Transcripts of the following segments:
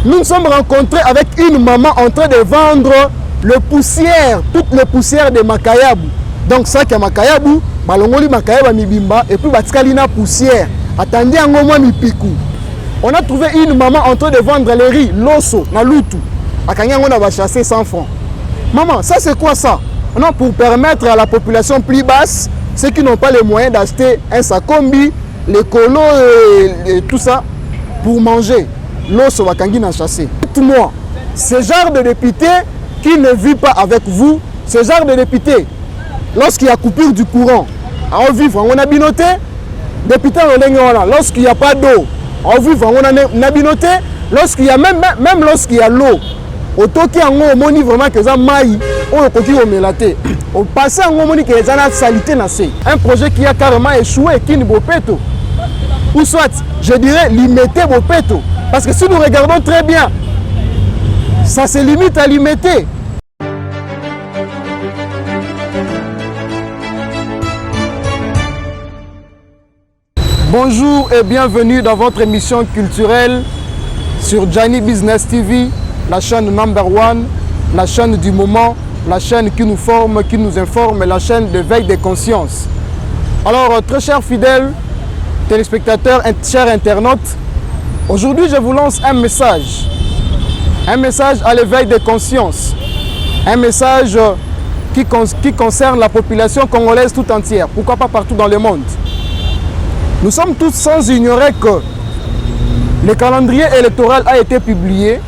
nous nous sommes rencontrés avec une maman en train de vendre le poussière, toutes les poussières de Makayabu. Donc ça qui est Makayabu, balongoli Makayabu mibimba et puis batikali na poussière. Attendez un moment mipiku. On a trouvé une maman en train de vendre les riz, l'osso, na lutu. Akanya on va chasser 100 francs. Maman, ça c'est quoi ça? Non, pour permettre à la population plus basse, ceux qui n'ont pas les moyens d'acheter un sakombi, les colos et tout ça, pour manger. L'osso wakangi na chasser. Dites-moi, ce genre de député qui ne vit pas avec vous, ce genre de député, lorsqu'il y a coupure du courant, on vivre, on a binoté, député lorsqu'il n'y a pas d'eau, on vivre, on a binoté, lorsqu'il y a même lorsqu'il y a l'eau, au toki on moni vraiment que ça maï, on koki o melate, au passé on moni que ça na salité na c'est un projet qui a carrément échoué, qui ne bopeto, ou soit je dirais limiter bopeto, parce que si nous regardons très bien, ça se limite à limiter. Bonjour et bienvenue dans votre émission culturelle sur Johnny Business TV, la chaîne number one, la chaîne du moment, la chaîne qui nous forme, qui nous informe, la chaîne de veille des consciences. Alors, très chers fidèles, téléspectateurs, chers internautes, aujourd'hui je vous lance un message à l'éveil des consciences, un message qui concerne la population congolaise tout entière, pourquoi pas partout dans le monde. Nous sommes tous sans ignorer que le calendrier électoral a été publié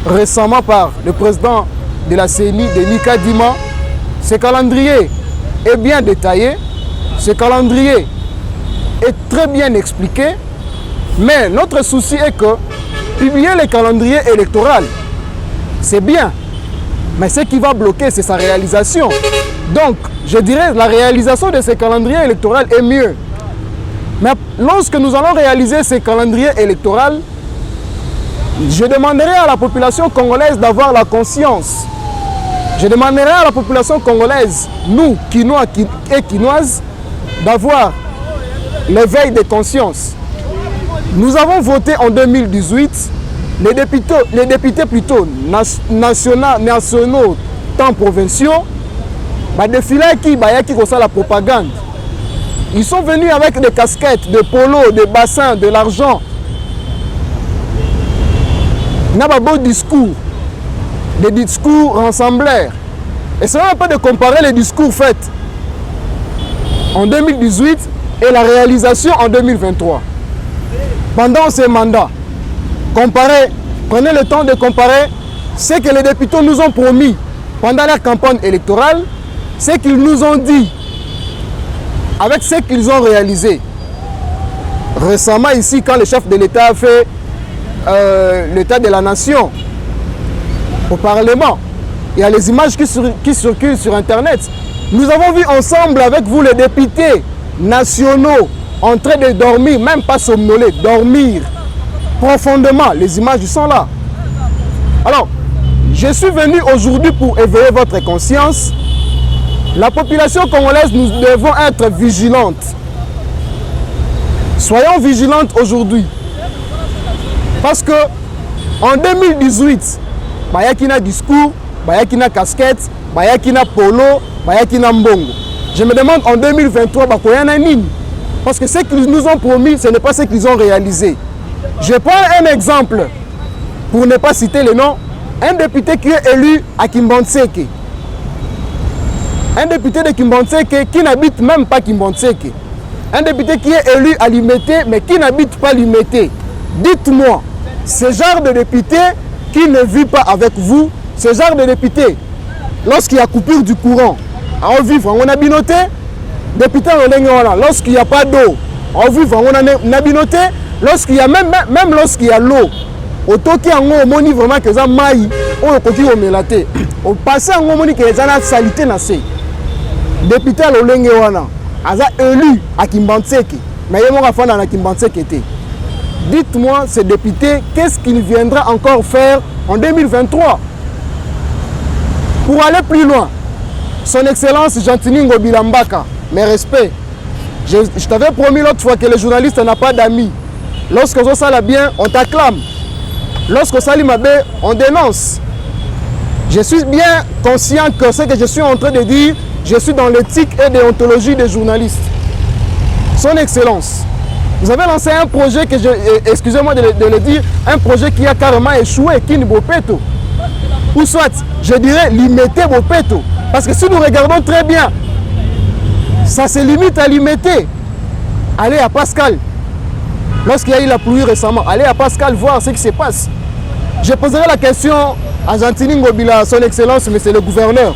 récemment par le président de la CENI, Denis Kadima. Ce calendrier est bien détaillé, ce calendrier est très bien expliqué, mais notre souci est que publier le calendrier électoral, c'est bien, mais ce qui va bloquer, c'est sa réalisation. Donc, je dirais la réalisation de ce calendrier électoral est mieux. Mais lorsque nous allons réaliser ce calendrier électoral, je demanderai à la population congolaise d'avoir la conscience. Je demanderai à la population congolaise, nous, Quinois et Quinoises, d'avoir l'éveil de conscience. Nous avons voté en 2018, les députés plutôt nationaux, tant provinciaux, défilé qui ça la propagande. Ils sont venus avec des casquettes, des polos, des bassins, de l'argent. Il n'y a pas beau discours, des discours rassembleurs. Et ce n'est pas de comparer les discours faits en 2018 et la réalisation en 2023. Pendant ces mandats, prenez le temps de comparer ce que les députés nous ont promis pendant la campagne électorale, ce qu'ils nous ont dit, avec ce qu'ils ont réalisé. Récemment ici, quand le chef de l'État a fait l'état de la nation au Parlement, il y a les images qui circulent sur Internet. Nous avons vu ensemble avec vous les députés nationaux en train de dormir, même pas somnoler, dormir profondément. Les images sont là. Alors, je suis venu aujourd'hui pour éveiller votre conscience. La population congolaise, nous devons être vigilantes. Soyons vigilantes aujourd'hui. Parce que en 2018, il y a un discours, il y a une casquette, il y a un polo, il y a un mbongo. Je me demande en 2023, il y a un nid. Parce que ce qu'ils nous ont promis, ce n'est pas ce qu'ils ont réalisé. Je prends un exemple, pour ne pas citer le nom, un député qui est élu à Kimbonseke. Un député de Kimbonseke qui n'habite même pas Kimbonseke. Un député qui est élu à Limete, mais qui n'habite pas Limete. Dites-moi, ce genre de député qui ne vit pas avec vous, ce genre de député, lorsqu'il y a coupure du courant, on vivre, on a binoté, député, lorsqu'il n'y a pas d'eau, on vivre, on a binoté, lorsqu'il y a même lorsqu'il y a l'eau, au toki on moni vraiment que ça maï, on koki o melate. Au passé on moni que ça na salité na c'est. Député Lolenge wana, aza élu à Kimbonseke, mais il m'a fait dans Kimbonseke était. Dites-moi, ce député, qu'est-ce qu'il viendra encore faire en 2023? Pour aller plus loin, son Excellence Gentini Ngobilambaka, mes respects. Je t'avais promis l'autre fois que les journalistes n'ont pas d'amis. Lorsqu'on ça la bien, on t'acclame. Lorsque Salim Abé, on dénonce. Je suis bien conscient que ce que je suis en train de dire, je suis dans l'éthique et déontologie des journalistes. Son Excellence, vous avez lancé un projet que excusez-moi de le dire, un projet qui a carrément échoué, Kin Bopeto. Ou soit, je dirais, limiter Bopeto. Parce que si nous regardons très bien, ça se limite à limiter. Allez à Pascal. Lorsqu'il y a eu la pluie récemment, allez à Pascal voir ce qui se passe. Je poserai la question à Gentini Ngobila, Son Excellence, mais c'est le gouverneur.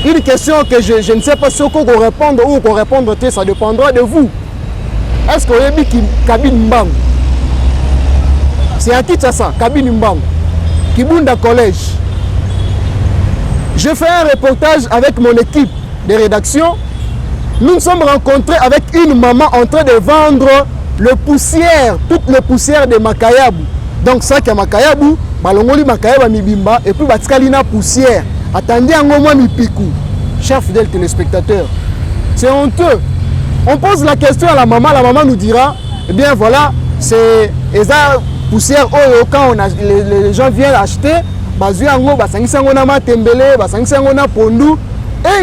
Une question que je ne sais pas si on peut répondre ou qu'on répondre, ça dépendra de vous. Est-ce que vous avez dit Kabine Mbang? C'est à qui ça, Kabine Mbang? Kibunda Collège. Je fais un reportage avec mon équipe de rédaction. Nous nous sommes rencontrés avec une maman en train de vendre le poussière, toute le poussière de Makayabu. Donc ça qui est Makayabu, balongoli Makayabu mibimba et puis batskalina poussière. Attendez un moment mipikou. Chers fidèles téléspectateurs, c'est honteux. On pose la question à la maman nous dira, eh bien voilà, c'est eza poussière quand les gens viennent acheter, et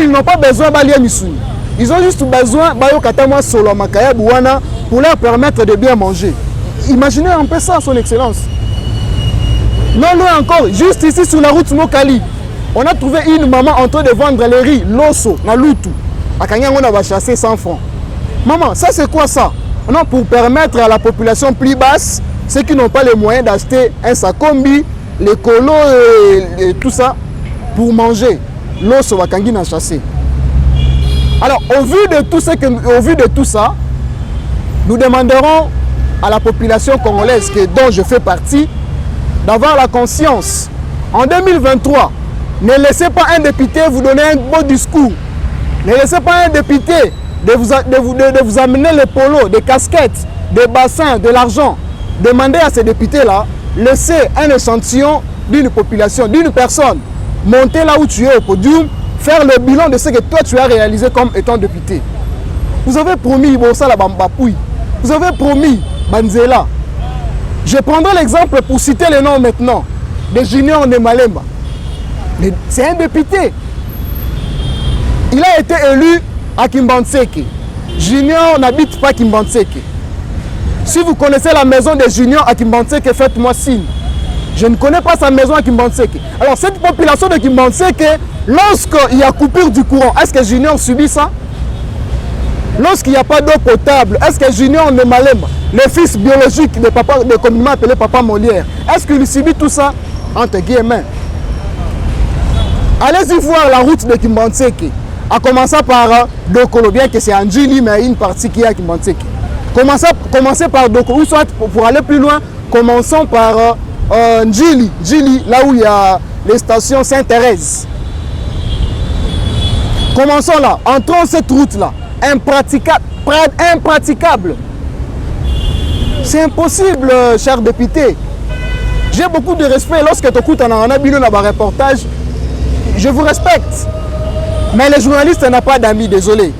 ils n'ont pas besoin de misuni. Ils ont juste besoin pour leur permettre de bien manger. Imaginez un peu ça, Son Excellence. Non, loin encore, juste ici sur la route Mokali, on a trouvé une maman en train de vendre les riz, l'osso, la loutou. À Kanyang, on va chasser 100 francs. Maman, ça c'est quoi ça? Non, pour permettre à la population plus basse, ceux qui n'ont pas les moyens d'acheter un sakombi, les colos et tout ça, pour manger. L'osso va Kanyang chasser. Alors, au vu de tout ça, nous demanderons à la population congolaise dont je fais partie d'avoir la conscience. En 2023, ne laissez pas un député vous donner un beau discours. Ne laissez pas un député de vous amener les polos, des casquettes, des bassins, de l'argent. Demandez à ces députés-là, laissez un échantillon d'une population, d'une personne, monter là où tu es au podium, faire le bilan de ce que toi tu as réalisé comme étant député. Vous avez promis Bossa la Bambapouille. Vous avez promis Banzela. Je prendrai l'exemple pour citer les noms maintenant de Junior Nemalemba. C'est un député. Il a été élu à Kimbanseke. Junior n'habite pas Kimbanseke. Si vous connaissez la maison de Junior à Kimbanseke, faites-moi signe. Je ne connais pas sa maison à Kimbanseke. Alors cette population de Kimbanseke, lorsqu'il y a coupure du courant, est-ce que Junior subit ça? Lorsqu'il n'y a pas d'eau potable, est-ce que Junior Nemalemba, le fils biologique de communément appelé Papa Molière, est-ce qu'il subit tout ça? Entre guillemets. Allez-y voir la route de Kimbanseke, en commençant par Dokolo, bien que c'est Anjili, mais une partie qui est à Kimbanseke. Commencez par Dokolo, ou soit pour aller plus loin, commençons par Njili, là où il y a les stations Sainte-Thérèse. Commençons là, entrons cette route-là, impraticable. C'est impossible, cher député. J'ai beaucoup de respect lorsque tu écoutes un reportage. Je vous respecte. Mais les journalistes n'ont pas d'amis, désolé.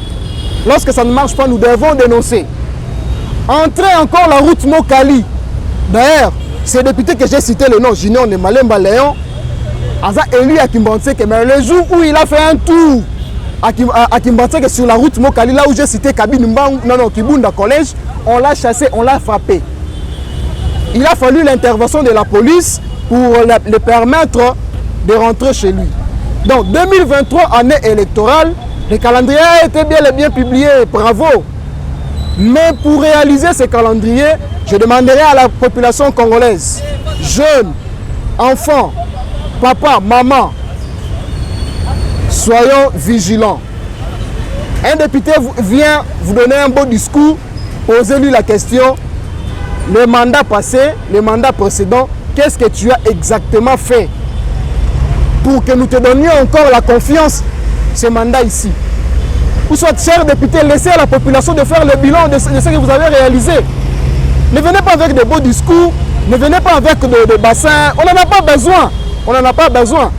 Lorsque ça ne marche pas, nous devons dénoncer. Entrez encore la route Mokali. D'ailleurs, ces députés que j'ai cité le nom, Junior Nemalemba Léon, Aza élu à Kimbanseke, mais le jour où il a fait un tour à Kimbanseke sur la route Mokali, là où j'ai cité Kibunda Collège, on l'a chassé, on l'a frappé. Il a fallu l'intervention de la police pour le permettre de rentrer chez lui. Donc 2023, année électorale, le calendrier a été bien et bien publié, bravo. Mais pour réaliser ce calendrier, je demanderai à la population congolaise, jeunes, enfants, papa, maman, soyons vigilants. Un député vient vous donner un beau discours, posez-lui la question, le mandat passé, le mandat précédent, qu'est-ce que tu as exactement fait pour que nous te donnions encore la confiance, ce mandat ici. Ou soit, chers députés, laissez à la population de faire le bilan de ce que vous avez réalisé. Ne venez pas avec de beaux discours, ne venez pas avec des bassins, on n'en a pas besoin. On n'en a pas besoin.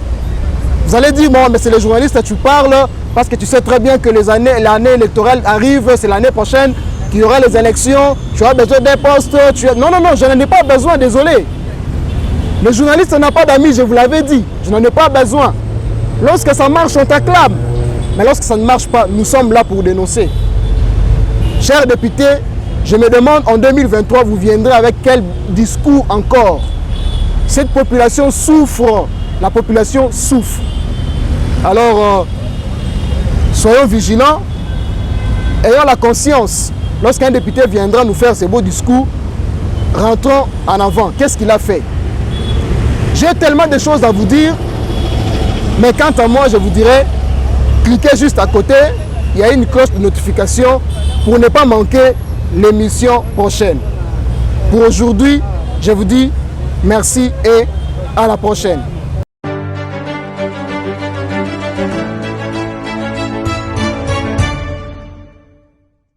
Vous allez dire, bon, mais c'est les journalistes, tu parles, parce que tu sais très bien que l'année électorale arrive, c'est l'année prochaine, qu'il y aura les élections, tu as besoin d'un poste. Non, je n'en ai pas besoin, désolé. Le journaliste n'a pas d'amis, je vous l'avais dit. Je n'en ai pas besoin. Lorsque ça marche, on t'acclame. Mais lorsque ça ne marche pas, nous sommes là pour dénoncer. Chers députés, je me demande en 2023, vous viendrez avec quel discours encore? Cette population souffre. La population souffre. Alors, soyons vigilants. Ayons la conscience. Lorsqu'un député viendra nous faire ces beaux discours, rentrons en avant. Qu'est-ce qu'il a fait? J'ai tellement de choses à vous dire, mais quant à moi, je vous dirais, cliquez juste à côté, il y a une cloche de notification pour ne pas manquer l'émission prochaine. Pour aujourd'hui, je vous dis merci et à la prochaine.